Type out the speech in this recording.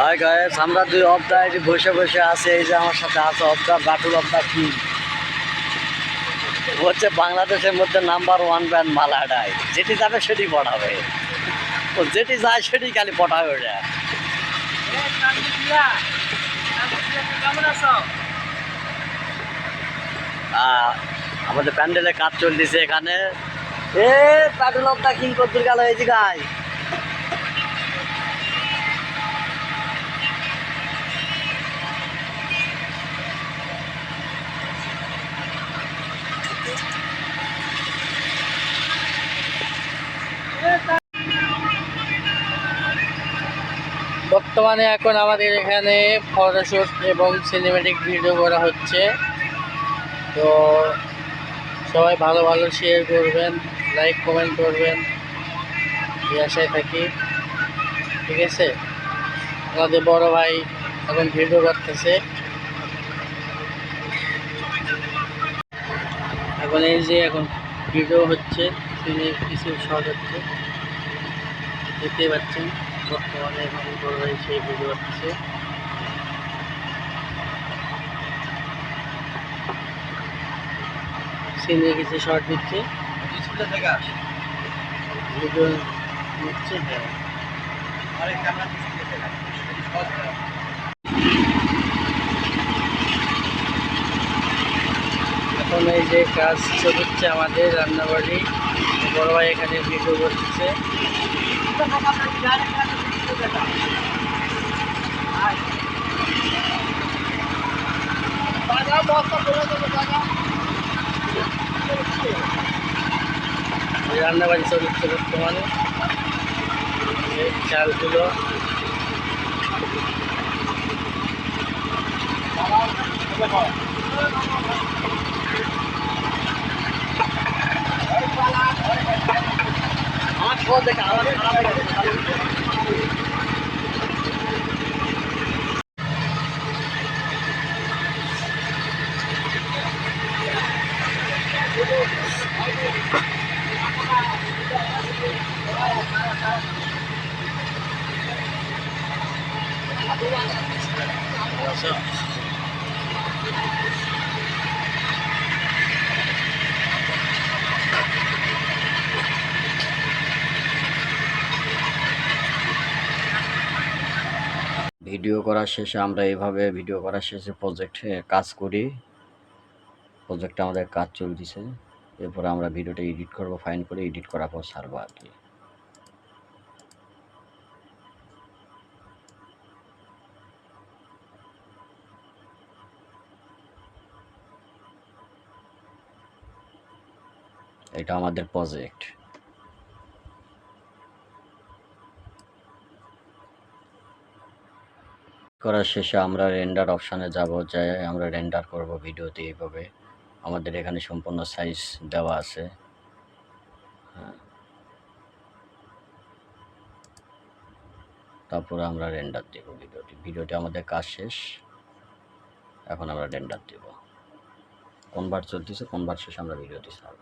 Hi guys, আমরা দুই অবদা এটি বসে বসে আছে। এই যে আমার সাথে আছে অবদা, বাটুল অবদা কি হচ্ছে বাংলাদেশের মধ্যে নাম্বার 1 ব্যান্ড মালাডাই। যেটি যাবে সেটি পড়াবে, ও যেটি যায় সেটি খালি পটাবে ওটা। আমাদের প্যান্ডেলে কাজ চলতেছে এখানে। এ বাটুল অবদা কিং করতে গেল এই যে গাই। বর্তমানে এখন আমাদের এখানে ফটোশুট এবং সিনেমেটিক ভিডিও করা হচ্ছে। তো সবাই ভালো ভালো শেয়ার করবেন, লাইক কমেন্ট করবেন, এই আশায় থাকি। ঠিক আছে, আমাদের বড় ভাই এখন ভিডিও করতেছে। এখন এই যে এখন ভিডিও হচ্ছে, কিছু শর্ট হচ্ছে, দেখতে পাচ্ছেন। বর্তমানে এখন বড় ভাই সেই ভিডিও করতেছে। সিনে কিছু শর্ট দিচ্ছে, ভিডিও নিচ্ছে। হ্যাঁ, এখন এই যে কাজ চলছে আমাদের রান্নাবাড়ি। বড় ভাই এখানে ভিডিও করতেছে। রান্নাবাড়ি চলছে বর্তমানে। এই চালগুলো আমার ফোন দেখে আমার খারাপ হয়ে গেছে। ভিডিও করার শেষে আমরা এইভাবে ভিডিও করার শেষে প্রজেক্টে কাজ করি। প্রজেক্টে আমাদের কাজ চলতেছে। এরপরে আমরা ভিডিওটা এডিট করব, ফাইন করে এডিট করার পর ছাড়বো আর কি। এটা আমাদের প্রজেক্ট। করার শেষে আমরা রেন্ডার অপশানে যাব, যাই আমরা রেন্ডার করব ভিডিওতে। এইভাবে আমাদের এখানে সম্পূর্ণ সাইজ দেওয়া আছে। হ্যাঁ, তারপরে আমরা রেন্ডার দেব ভিডিওটি আমাদের কাজ শেষ। এখন আমরা রেন্ডার দেব। কনভার্ট চলতেছে, কনভার্ট শেষে আমরা ভিডিওটি ছাড়ব।